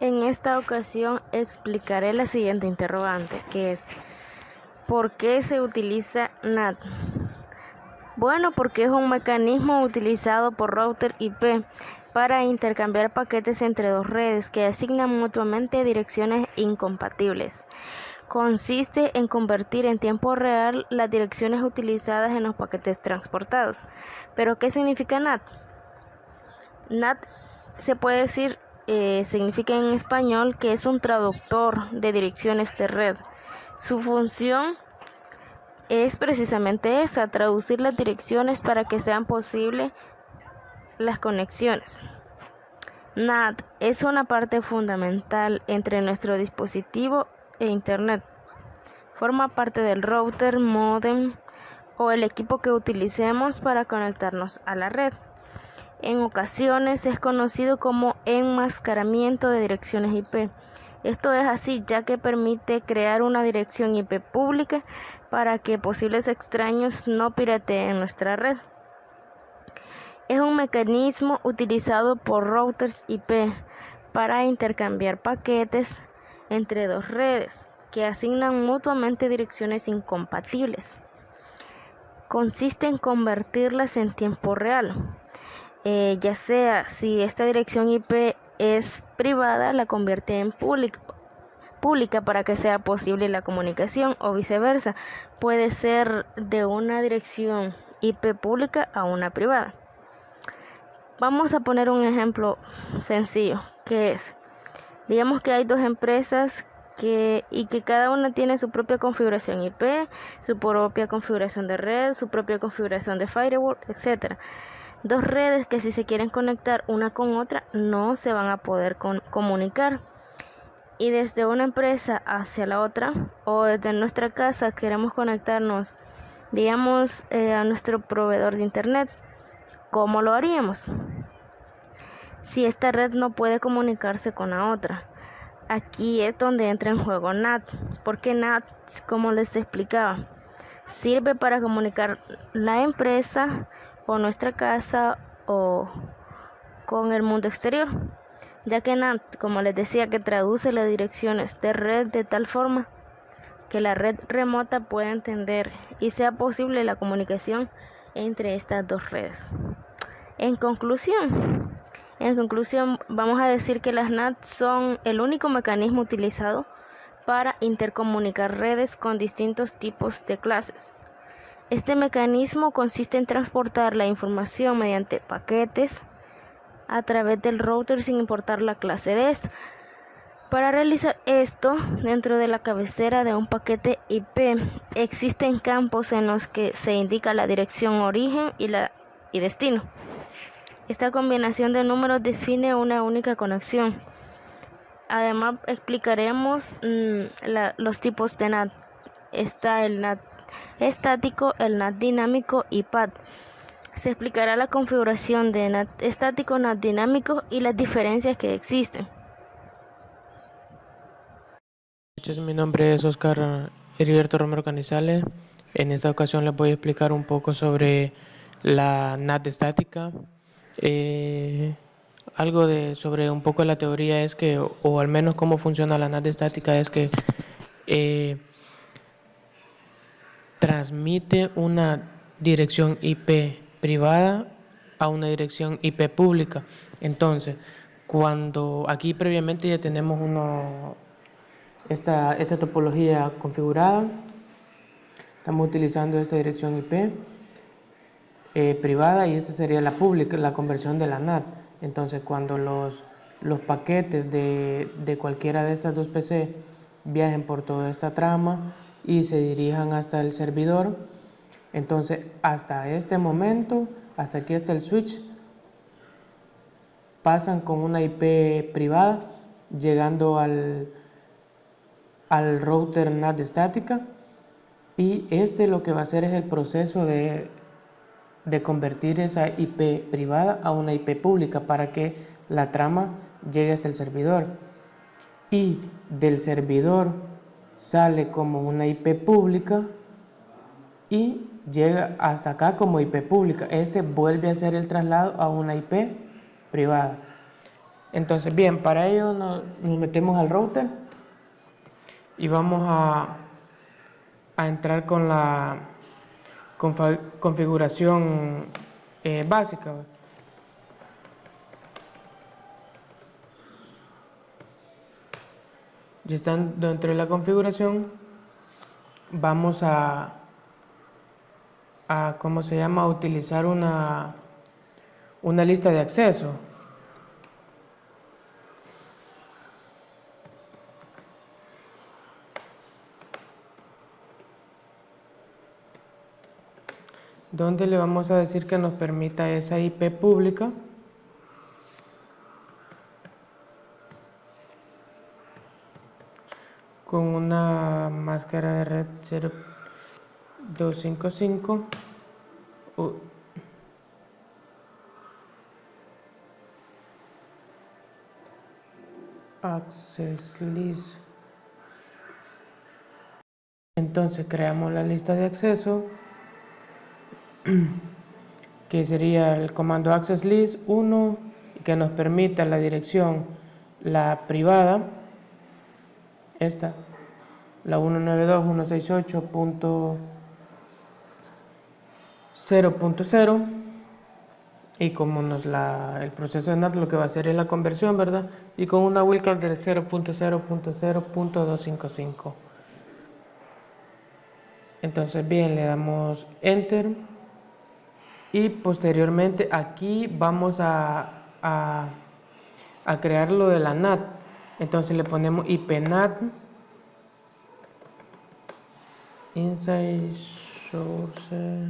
En esta ocasión explicaré la siguiente interrogante, que es ¿por qué se utiliza NAT? Bueno, porque es un mecanismo utilizado por router IP para intercambiar paquetes entre dos redes que asignan mutuamente direcciones incompatibles. Consiste en convertir en tiempo real las direcciones utilizadas en los paquetes transportados. ¿Pero qué significa NAT? NAT se puede decir, significa en español que es un traductor de direcciones de red. Su función es precisamente esa, traducir las direcciones para que sean posibles las conexiones. NAT es una parte fundamental entre nuestro dispositivo e Internet. Forma parte del router, módem o el equipo que utilicemos para conectarnos a la red. En ocasiones es conocido como enmascaramiento de direcciones IP. Esto es así ya que permite crear una dirección IP pública para que posibles extraños no pirateen nuestra red. Es un mecanismo utilizado por routers IP para intercambiar paquetes entre dos redes que asignan mutuamente direcciones incompatibles. Consiste en convertirlas en tiempo real. Ya sea si esta dirección IP es privada, la convierte en pública para que sea posible la comunicación, o viceversa, puede ser de una dirección IP pública a una privada. Vamos a poner un ejemplo sencillo, que es, digamos que hay dos empresas que cada una tiene su propia configuración IP, su propia configuración de red, su propia configuración de firewall, etc. Dos redes que si se quieren conectar una con otra no se van a poder comunicar. Y desde una empresa hacia la otra o desde nuestra casa queremos conectarnos, digamos, a nuestro proveedor de internet. ¿Cómo lo haríamos? Si esta red no puede comunicarse con la otra. Aquí es donde entra en juego NAT, porque NAT, como les explicaba, sirve para comunicar la empresa o nuestra casa o con el mundo exterior, ya que NAT, como les decía, que traduce las direcciones de red de tal forma que la red remota pueda entender y sea posible la comunicación entre estas dos redes. En conclusión, vamos a decir que las NAT son el único mecanismo utilizado para intercomunicar redes con distintos tipos de clases. Este mecanismo consiste en transportar la información mediante paquetes a través del router sin importar la clase de esta. Para realizar esto, dentro de la cabecera de un paquete IP existen campos en los que se indica la dirección origen y destino. Esta combinación de números define una única conexión. Además, explicaremos los tipos de NAT. Está el NAT estático, el NAT dinámico y PAD. Se explicará la configuración de NAT estático, NAT dinámico y las diferencias que existen. Mi nombre es Oscar Heriberto Romero Canizales. En esta ocasión les voy a explicar un poco sobre la NAT estática. Sobre un poco la teoría es que, o al menos cómo funciona la NAT estática, es que transmite una dirección IP privada a una dirección IP pública. Entonces, cuando aquí previamente ya tenemos esta topología configurada, estamos utilizando esta dirección IP privada y esta sería la pública, la conversión de la NAT. Entonces, cuando los paquetes de cualquiera de estas dos PC viajen por toda esta trama y se dirijan hasta el servidor, entonces hasta este momento, hasta aquí está el switch, pasan con una IP privada llegando al router NAT estática, y lo que va a hacer es el proceso de convertir esa IP privada a una IP pública para que la trama llegue hasta el servidor, y del servidor sale como una IP pública y llega hasta acá como IP pública. Vuelve a hacer el traslado a una IP privada. Entonces, bien, para ello nos metemos al router y vamos a entrar con la configuración básica. Ya están dentro de la configuración, vamos a ¿cómo se llama? A utilizar una lista de acceso. Donde le vamos a decir que nos permita esa IP pública. Con una máscara de red 0255 access list. Entonces creamos la lista de acceso, que sería el comando access list 1, que nos permita la dirección, la privada, esta, la 192.168.0.0, y como el proceso de NAT lo que va a hacer es la conversión, ¿verdad? Y con una wildcard del 0.0.0.255. Entonces, bien, le damos enter y posteriormente aquí vamos a crear lo de la NAT. Entonces le ponemos IPNAT inside source.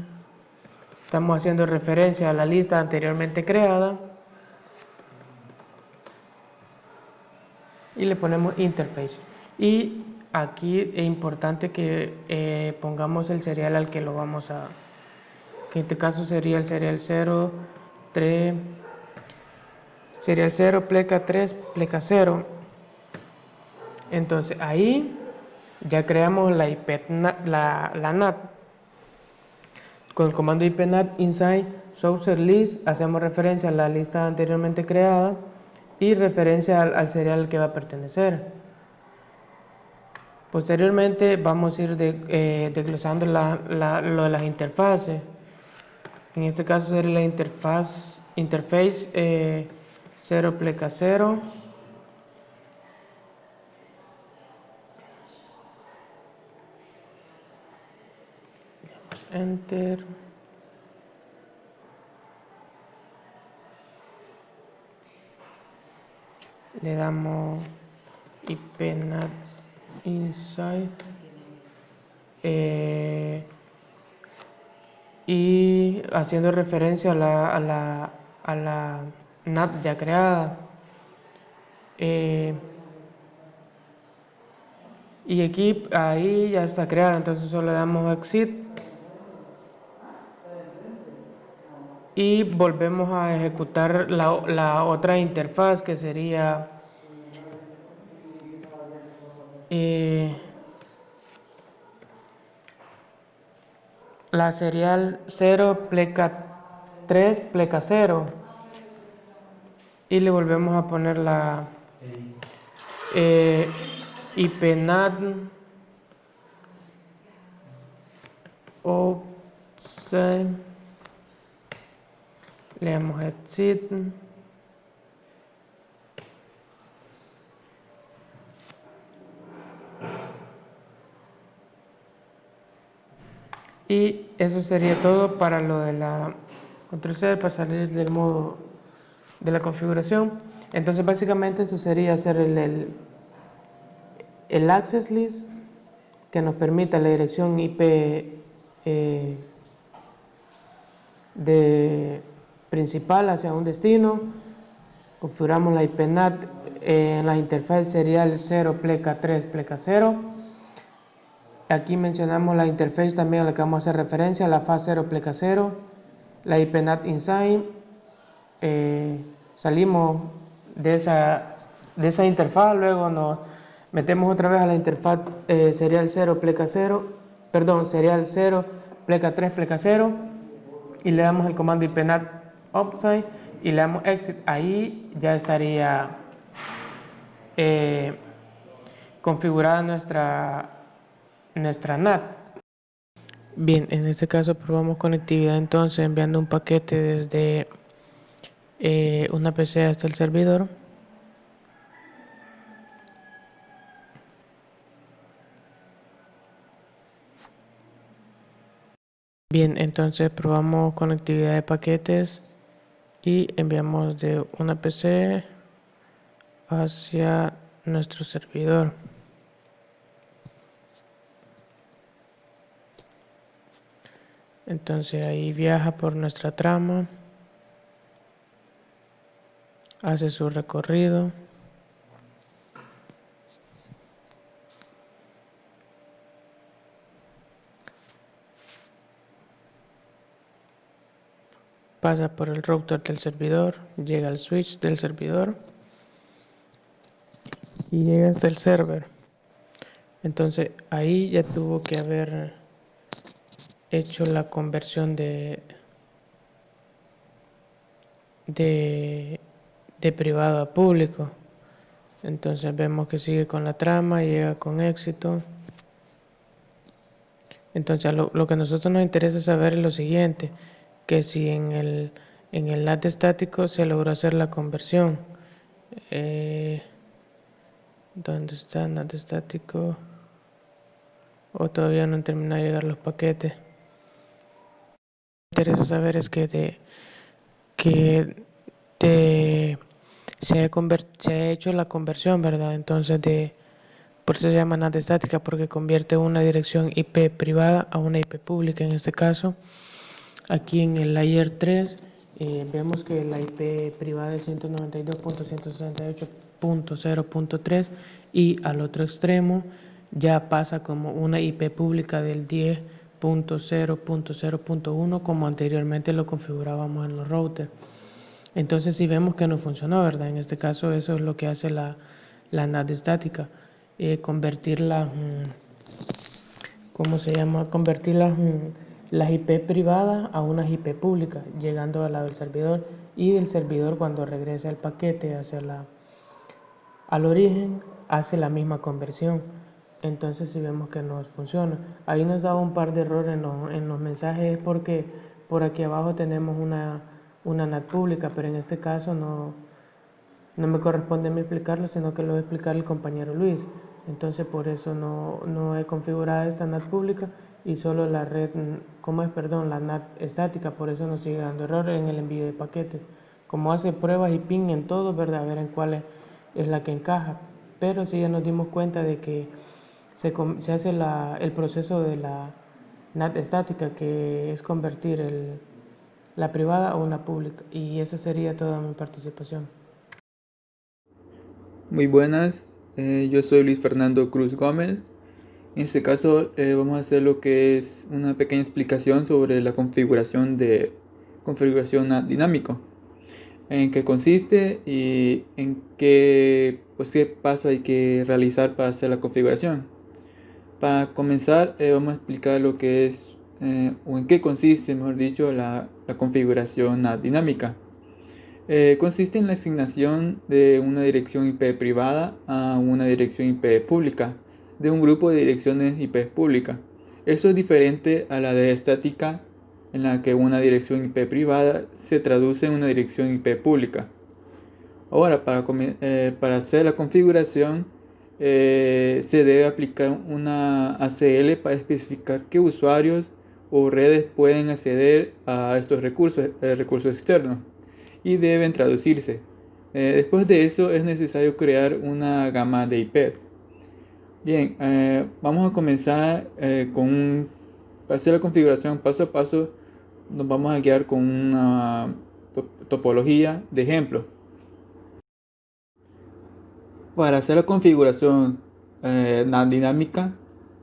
Estamos haciendo referencia a la lista anteriormente creada y le ponemos interface. Y aquí es importante que pongamos el serial al que lo vamos a, que en este caso sería el serial 0, 3, serial 0, pleca 3, pleca 0. Entonces ahí ya creamos la IP, la NAT. Con el comando IPNAT inside source list hacemos referencia a la lista anteriormente creada y referencia al serial que va a pertenecer. Posteriormente vamos a ir desglosando lo de las interfaces. En este caso sería la interface 0 pleca 0. Enter. Le damos IPNAT inside y haciendo referencia a la NAT ya creada. Y aquí ahí ya está creada, entonces solo le damos exit y volvemos a ejecutar la otra interfaz, que sería la serial 0 pleca 3 pleca 0, y le volvemos a poner la IPNAT offset, le damos exit y eso sería todo para lo de la control C para salir del modo de la configuración. Entonces básicamente eso sería hacer el access list que nos permita la dirección IP de principal hacia un destino. Configuramos la IPNAT en la interfaz serial 0 pleca 3 pleca 0. Aquí mencionamos la interface también a la que vamos a hacer referencia, la faz 0 pleca 0, la IPNAT inside. Salimos de esa interfaz, luego nos metemos otra vez a la interfaz serial 0 pleca 0, perdón, serial 0 pleca 3 pleca 0 y le damos el comando IPNAT offside y le damos exit, ahí ya estaría configurada nuestra NAT. Bien, en este caso probamos conectividad entonces enviando un paquete desde una PC hasta el servidor. Bien, entonces probamos conectividad de paquetes y enviamos de una PC hacia nuestro servidor. Entonces ahí viaja por nuestra trama, hace su recorrido. Pasa por el router del servidor, llega al switch del servidor y llega hasta el server. Entonces ahí ya tuvo que haber hecho la conversión de privado a público. Entonces vemos que sigue con la trama, llega con éxito. Entonces lo que a nosotros nos interesa saber es lo siguiente, que si en el NAT estático se logró hacer la conversión. ¿Dónde está el NAT estático? O todavía no han terminado de llegar los paquetes. Lo que me interesa saber es que se haya hecho la conversión, ¿verdad? Entonces por eso se llama NAT estática, porque convierte una dirección IP privada a una IP pública. En este caso, aquí en el layer 3 vemos que la IP privada es 192.168.0.3 y al otro extremo ya pasa como una IP pública del 10.0.0.1 como anteriormente lo configurábamos en los routers. Entonces si vemos que no funcionó, ¿verdad? En este caso eso es lo que hace la NAT estática, convertir ¿cómo se llama? Convertir las IP privadas a unas IP públicas, llegando al lado del servidor, y del servidor cuando regrese el paquete al origen, hace la misma conversión. Entonces si vemos que no funciona, ahí nos da un par de errores en los mensajes, porque por aquí abajo tenemos una NAT pública, pero en este caso no me corresponde a mí explicarlo, sino que lo va a explicar el compañero Luis. Entonces por eso no he configurado esta NAT pública y solo la red, la NAT estática, por eso nos sigue dando error en el envío de paquetes. Como hace pruebas y ping en todo, ¿verdad? A ver en cuál es la que encaja. Pero sí ya nos dimos cuenta de que se hace el proceso de la NAT estática, que es convertir la privada a una pública. Y esa sería toda mi participación. Muy buenas, yo soy Luis Fernando Cruz Gómez. En este caso vamos a hacer lo que es una pequeña explicación sobre la configuración dinámico, en qué consiste y en qué paso hay que realizar para hacer la configuración. Para comenzar vamos a explicar lo que es o en qué consiste, mejor dicho, la configuración dinámica. Consiste en la asignación de una dirección IP privada a una dirección IP pública de un grupo de direcciones IP pública. Eso es diferente a la de estática, en la que una dirección IP privada se traduce en una dirección IP pública. Ahora, para hacer la configuración, se debe aplicar una ACL para especificar qué usuarios o redes pueden acceder a estos recursos externos, y deben traducirse. Después de eso es necesario crear una gama de IP. Bien, vamos a comenzar para hacer la configuración paso a paso. Nos vamos a guiar con una topología de ejemplo. Para hacer la configuración dinámica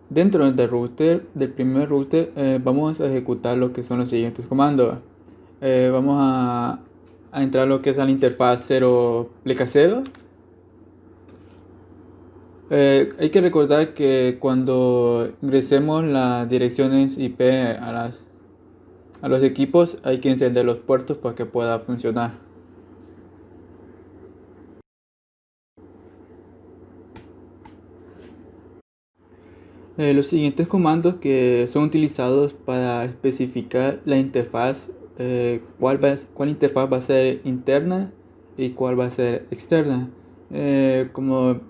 dentro del primer router, vamos a ejecutar lo que son los siguientes comandos. Vamos a entrar a lo que es a la interfaz 0 pleca 0. Hay que recordar que cuando ingresemos las direcciones IP a los equipos, hay que encender los puertos para que pueda funcionar. Los siguientes comandos que son utilizados para especificar la interfaz, cuál interfaz va a ser interna y cuál va a ser externa. Como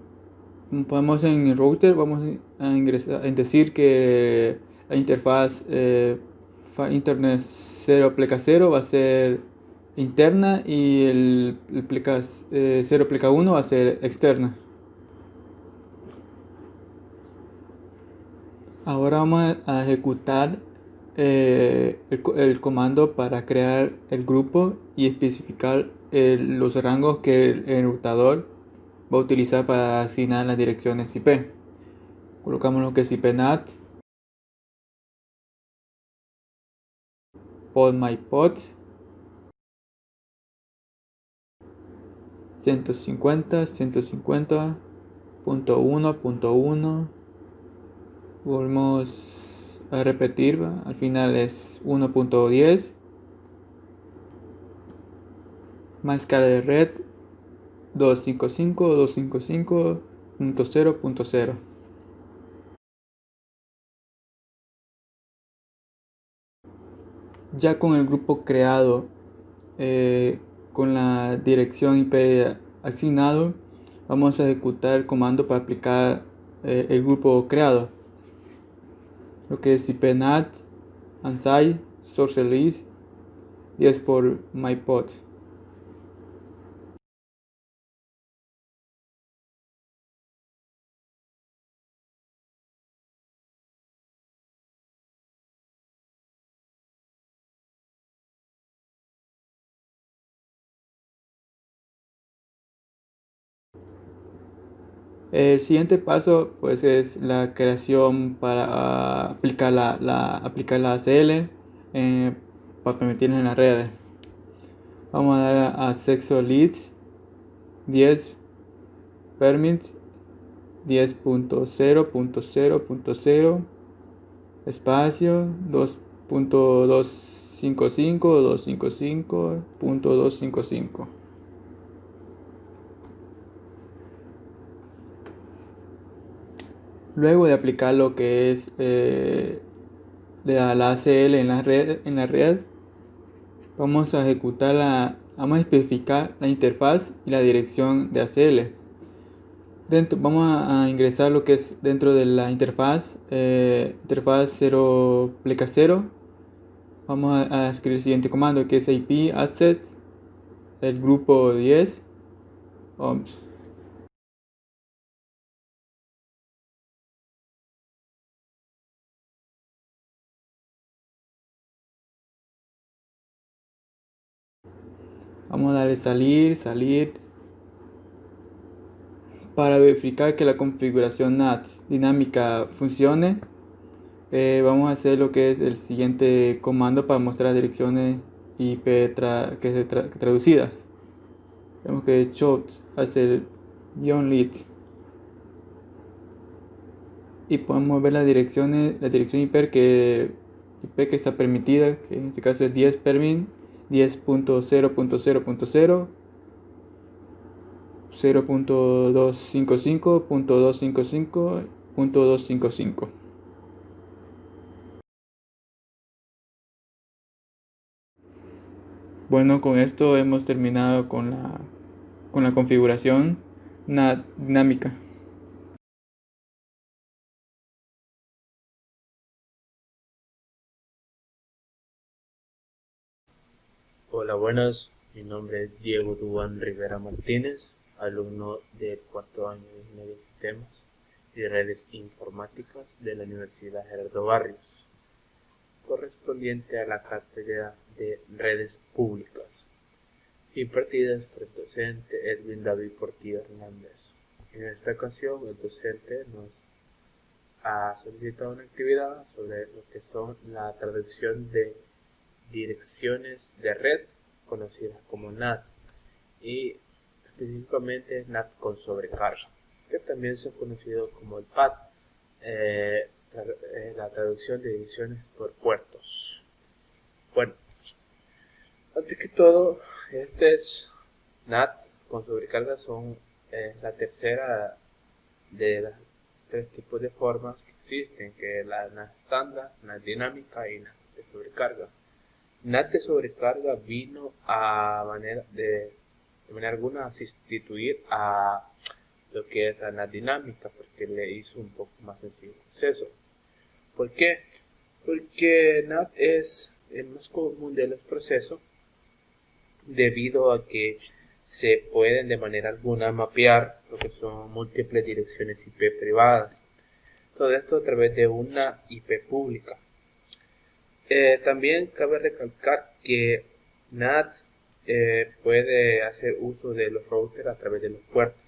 podemos en el router, vamos a ingresar, en decir que la interfaz Internet 0 pleca 0 va a ser interna y el pleca 0 pleca 1 va a ser externa. Ahora vamos a ejecutar el comando para crear el grupo y especificar los rangos que el enrutador va a utilizar para asignar las direcciones IP. Colocamos lo que es IPNAT, podmypod 150.1.1. Volvemos a repetir, ¿va? Al final es 1.10. Más escala de red 255.255.0.0. Ya con el grupo creado, con la dirección IP asignado, vamos a ejecutar el comando para aplicar el grupo creado, lo que es IPNAT ANSI source release 10 por mypod. El siguiente paso pues es la creación para aplicar aplicar la ACL para permitirnos en la red. Vamos a dar a sexo leads 10 permit 10.0.0.0 espacio 2.255.255.255. Luego de aplicar lo que es la ACL en la red, vamos a vamos a especificar la interfaz y la dirección de ACL. Vamos a ingresar lo que es dentro de la interfaz, interfaz 0 pleca 0. Vamos a escribir el siguiente comando, que es IP adset el grupo 10 ohms. Vamos a darle salir. Para verificar que la configuración NAT dinámica funcione, vamos a hacer lo que es el siguiente comando para mostrar direcciones IP traducidas. Vemos que shout hace el -lead y podemos ver la dirección IP que está permitida, que en este caso es 10 permin 10.0.0.0 0.255.255.255. Bueno, con esto hemos terminado con la configuración dinámica. Hola, buenas. Mi nombre es Diego Dubán Rivera Martínez, alumno del cuarto año de Ingeniería de Sistemas y Redes Informáticas de la Universidad Gerardo Barrios, correspondiente a la cátedra de Redes Públicas, impartidas por el docente Edwin David Portillo Hernández. En esta ocasión, el docente nos ha solicitado una actividad sobre lo que son la traducción de direcciones de red conocidas como NAT y específicamente NAT con sobrecarga, que también se ha conocido como el PAT, la traducción de direcciones por puertos. Bueno, antes que todo, este es NAT con sobrecarga, la tercera de las tres tipos de formas que existen, que es la NAT estándar, NAT dinámica y NAT de sobrecarga. NAT de sobrecarga vino de manera alguna a sustituir a lo que es la NAT dinámica, porque le hizo un poco más sencillo el proceso. ¿Por qué? Porque NAT es el más común de los procesos, debido a que se pueden de manera alguna mapear lo que son múltiples direcciones IP privadas. Todo esto a través de una IP pública. También cabe recalcar que NAT puede hacer uso de los routers a través de los puertos,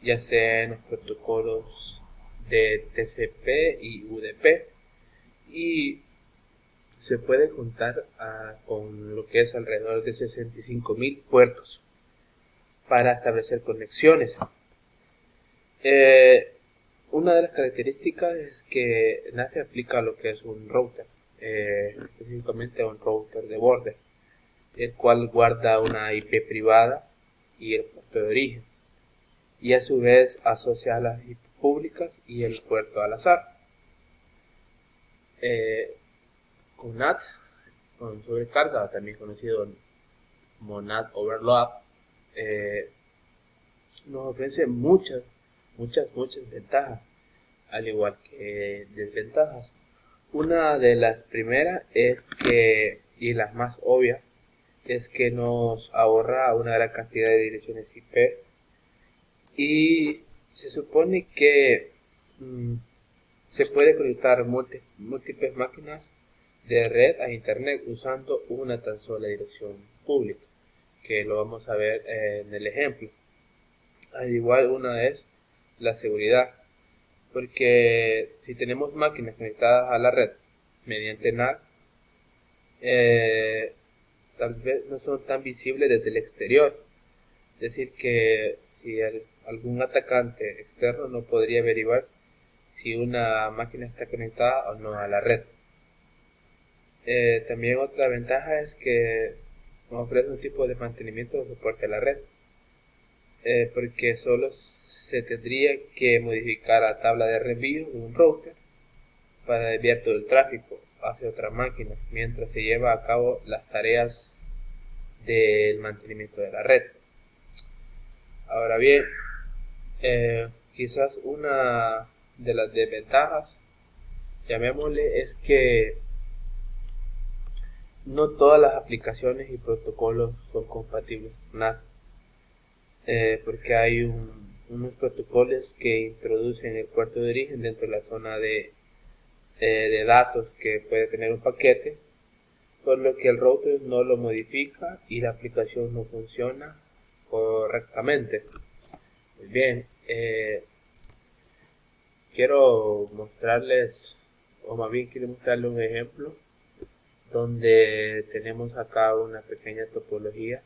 ya sea en los protocolos de TCP y UDP, y se puede contar con lo que es alrededor de 65.000 puertos para establecer conexiones. Una de las características es que NAT se aplica a lo que es un router, específicamente a un router de borde, el cual guarda una IP privada y el puerto de origen, y a su vez asocia a las IP públicas y el puerto al azar. Con NAT, con sobrecarga, también conocido como NAT overload, nos ofrece muchas ventajas, al igual que desventajas. Una de las primeras es que, y las más obvias, es que nos ahorra una gran cantidad de direcciones IP, y se supone que se puede conectar múltiples máquinas de red a internet usando una tan sola dirección pública, que lo vamos a ver en el ejemplo. Al igual, una es la seguridad, porque si tenemos máquinas conectadas a la red mediante NAT, tal vez no son tan visibles desde el exterior. Es decir, que si algún atacante externo no podría averiguar si una máquina está conectada o no a la red. También otra ventaja es que nos ofrece un tipo de mantenimiento de soporte a la red, porque solo se tendría que modificar la tabla de reenvío de un router para desviar todo el tráfico hacia otra máquina mientras se lleva a cabo las tareas del mantenimiento de la red. Ahora bien, quizás una de las desventajas, llamémosle, es que no todas las aplicaciones y protocolos son compatibles con NAT, porque hay unos protocolos que introducen el puerto de origen dentro de la zona de datos que puede tener un paquete, por lo que el router no lo modifica y la aplicación no funciona correctamente. Muy bien, quiero mostrarles, o más bien quiero mostrarles un ejemplo donde tenemos acá una pequeña topología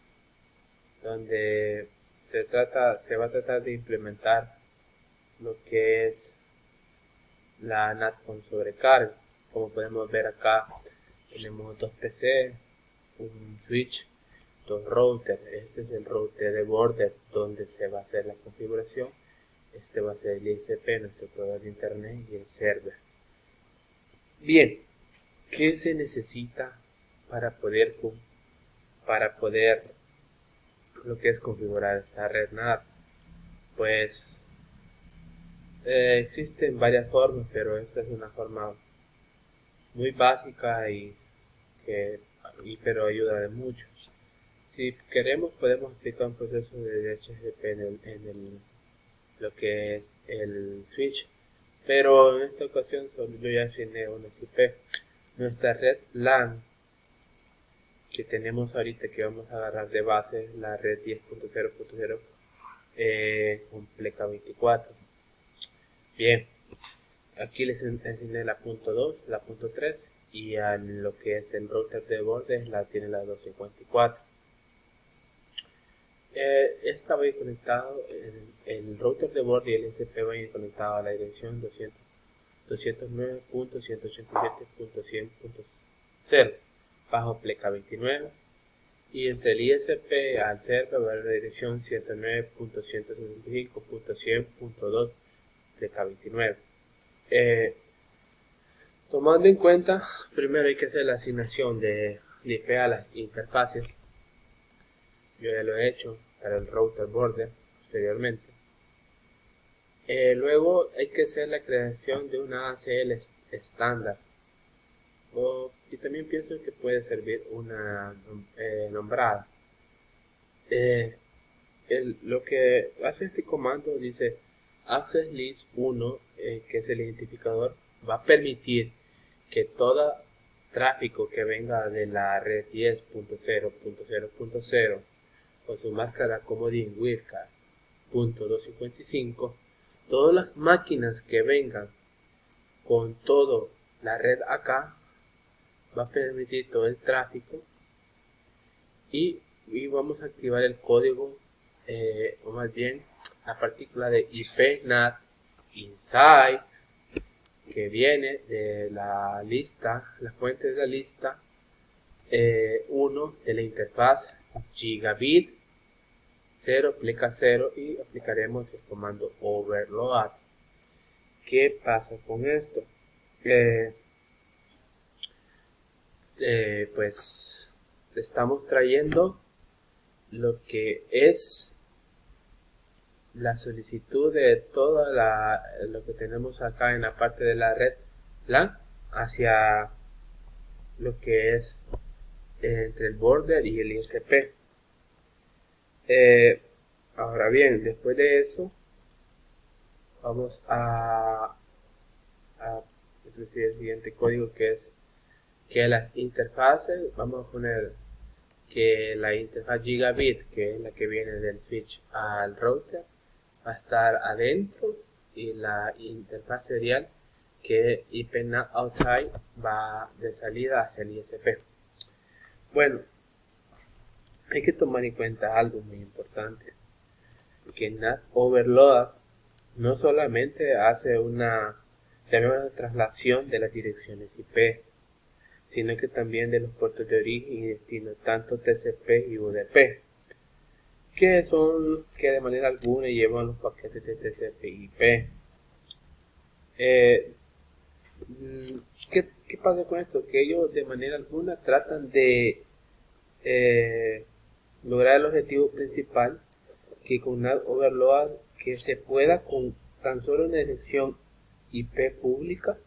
donde se va a tratar de implementar lo que es la NAT con sobrecarga. Como podemos ver acá, tenemos dos PC, un switch, dos routers. Este es el router de borde donde se va a hacer la configuración. Este va a ser el ISP, nuestro proveedor de internet, y el server. Bien, ¿qué se necesita para poder lo que es configurar esta red NAT? Pues existen varias formas, pero esta es una forma muy básica pero ayuda de mucho. Si queremos, podemos aplicar un proceso de DHCP en lo que es el switch, pero en esta ocasión yo ya asigné una IP. Nuestra red LAN que tenemos ahorita, que vamos a agarrar de base, la red 10.0.0 con pleca 24. Bien, aquí les enseñé la punto 2, la punto 3, y a lo que es el router de borde tiene la 254. Esta va a ir conectado, el router de borde y el ISP van a ir conectados a la dirección 209.187.100.0 bajo pleca 29, y entre el ISP al server va a la dirección 109.165.100.2 pleca 29. Tomando en cuenta, primero hay que hacer la asignación de IP a las interfaces. Yo ya lo he hecho para el router border posteriormente. Luego hay que hacer la creación de una ACL estándar. Y también pienso que puede servir una nombrada. Lo que hace este comando dice access list 1, que es el identificador, va a permitir que todo tráfico que venga de la red 10.0.0.0 o su máscara comodín WIRCA .255, todas las máquinas que vengan con toda la red acá, va a permitir todo el tráfico y vamos a activar el código, o más bien la partícula de IP NAT inside, que viene de la lista, la fuente de la lista 1 de la interfaz gigabit 0 aplica 0 y aplicaremos el comando overload. ¿Qué pasa con esto? Pues estamos trayendo lo que es la solicitud de todo lo que tenemos acá en la parte de la red LAN hacia lo que es entre el border y el ISP. Ahora bien, después de eso vamos a introducir el siguiente código, que es que las interfaces, vamos a poner que la interfaz gigabit, que es la que viene del switch al router, va a estar adentro, y la interfaz serial, que es IP NAT outside, va de salida hacia el ISP. Bueno, hay que tomar en cuenta algo muy importante, que NAT overload no solamente hace una traslación de las direcciones IP, sino que también de los puertos de origen y destino, tanto TCP y UDP, que son que de manera alguna llevan los paquetes de TCP y IP. ¿Qué pasa con esto? Que ellos de manera alguna tratan de lograr el objetivo principal, que con NAT overload, que se pueda con tan solo una dirección IP pública,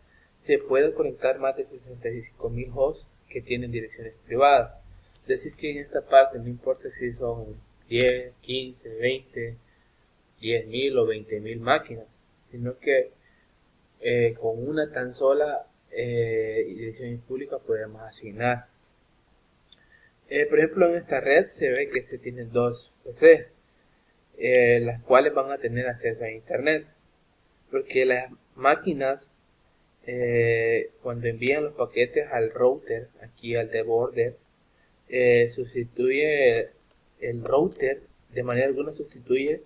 se pueden conectar más de 65.000 hosts que tienen direcciones privadas. Es decir, que en esta parte no importa si son 10, 15, 20, 10.000 o 20.000 máquinas, sino que con una tan sola dirección pública podemos asignar. Por ejemplo, en esta red se ve que se tienen dos PCs, las cuales van a tener acceso a internet, porque las máquinas cuando envían los paquetes al router, aquí al de border, sustituye el router, de manera alguna sustituye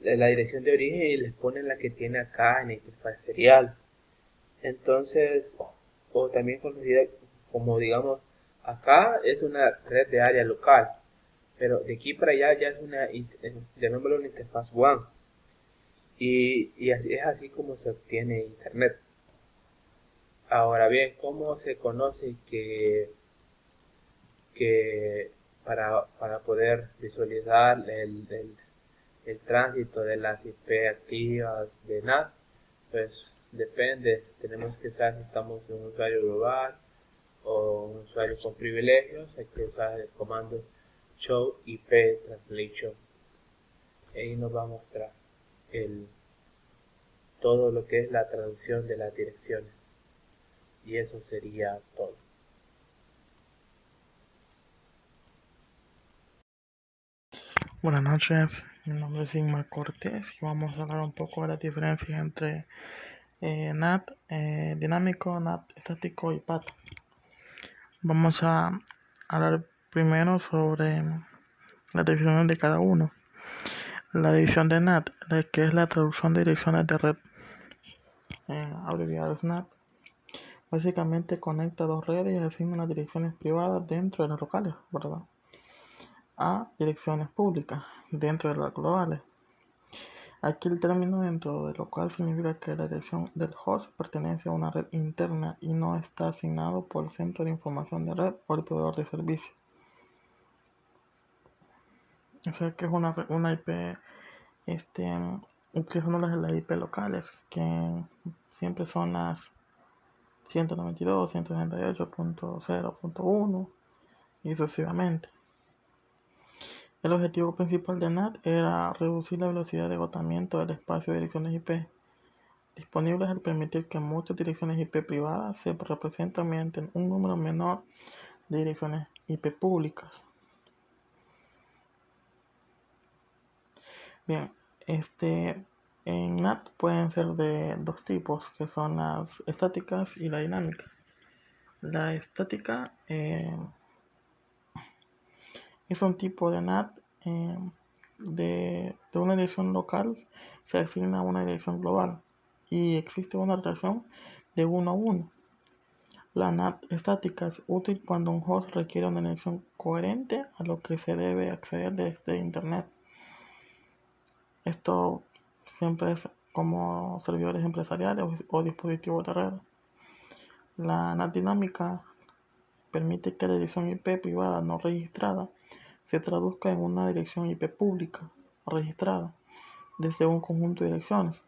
la dirección de origen y les pone la que tiene acá en la interfaz serial. Entonces, o también conocida como, digamos, acá es una red de área local, pero de aquí para allá ya es una, llamémoslo una interfaz WAN, y es así como se obtiene internet. Ahora bien, ¿cómo se conoce que para poder visualizar el tránsito de las IP activas de NAT? Pues depende, tenemos que saber si estamos en un usuario global o un usuario con privilegios. Hay que usar el comando show IP translation, ahí nos va a mostrar todo lo que es la traducción de las direcciones, y eso sería todo. Buenas noches, mi nombre es Inma Cortés y vamos a hablar un poco de la diferencia entre NAT dinámico, NAT estático y PAT. Vamos a hablar primero sobre la definición de cada uno. La división de NAT, que es la traducción de direcciones de red, abreviado NAT, básicamente conecta dos redes y asigna las direcciones privadas dentro de las locales, ¿verdad?, a direcciones públicas dentro de las globales. Aquí el término dentro de local significa que la dirección del host pertenece a una red interna y no está asignado por el centro de información de red o el proveedor de servicio. O sea que es una IP utilizando las IP locales, que siempre son las 192, 168.0.1 y sucesivamente. El objetivo principal de NAT era reducir la velocidad de agotamiento del espacio de direcciones IP disponibles al permitir que muchas direcciones IP privadas se representen mediante un número menor de direcciones IP públicas. Bien, en NAT pueden ser de dos tipos, que son las estáticas y la dinámica. La estática es un tipo de NAT de una dirección local se asigna a una dirección global y existe una relación de 1 a 1. La NAT estática es útil cuando un host requiere una dirección coherente a lo que se debe acceder desde Internet. Esto siempre es como servidores empresariales o dispositivos de red. La NAT dinámica permite que la dirección IP privada no registrada se traduzca en una dirección IP pública registrada desde un conjunto de direcciones.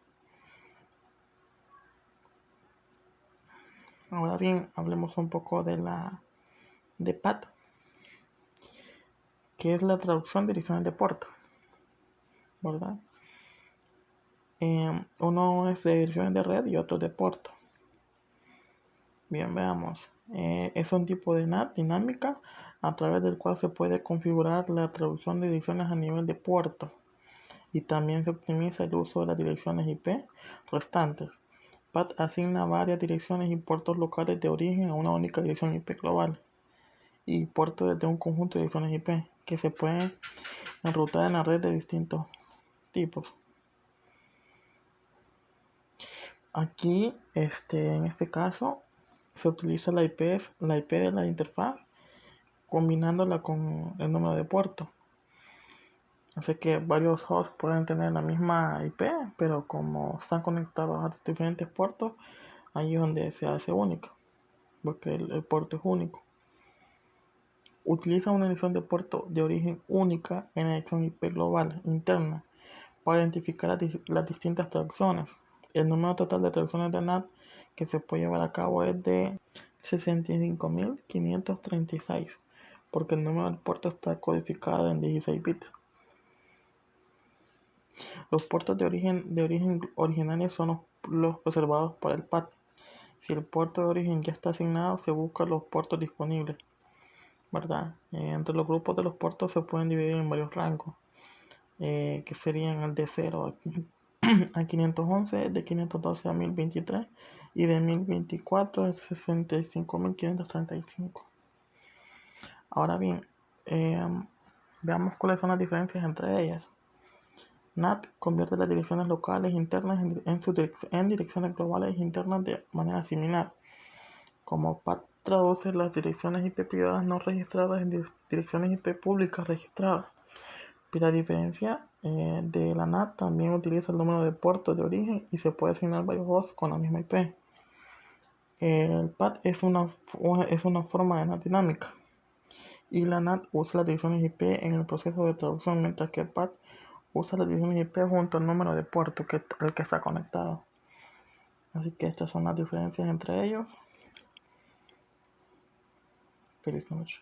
Ahora bien, hablemos un poco de PAT, que es la traducción de direcciones de puerto, ¿verdad? Uno es de direcciones de red y otro de puerto. Bien, veamos. Es un tipo de NAT dinámica a través del cual se puede configurar la traducción de direcciones a nivel de puerto y también se optimiza el uso de las direcciones IP restantes. PAT asigna varias direcciones y puertos locales de origen a una única dirección IP global y puertos desde un conjunto de direcciones IP que se pueden enrutar en la red de distintos tipos. Aquí, en este caso, se utiliza la IP de la interfaz combinándola con el número de puerto. Así que varios hosts pueden tener la misma IP, pero como están conectados a diferentes puertos, ahí es donde se hace único, porque el puerto es único. Utiliza una dirección de puerto de origen única en la dirección IP global interna para identificar las distintas traducciones. El número total de traducciones de NAT que se puede llevar a cabo es de 65.536, porque el número del puerto está codificado en 16 bits. Los puertos de origen originales son los reservados para el PAT. Si el puerto de origen ya está asignado, se buscan los puertos disponibles, ¿verdad? Entre los grupos de los puertos se pueden dividir en varios rangos, que serían el de 0 a 511, de 512 a 1023 y de 1024 a 65.535. Ahora bien, veamos cuáles son las diferencias entre ellas. NAT convierte las direcciones locales internas en direcciones globales internas de manera similar, como PAT traduce las direcciones IP privadas no registradas en direcciones IP públicas registradas. Y la diferencia de la NAT también utiliza el número de puertos de origen y se puede asignar varios hosts con la misma IP. El PAT es una forma de NAT dinámica y la NAT usa las direcciones IP en el proceso de traducción, mientras que el PAT usa las direcciones IP junto al número de puerto al que está conectado. Así que estas son las diferencias entre ellos. Feliz noche.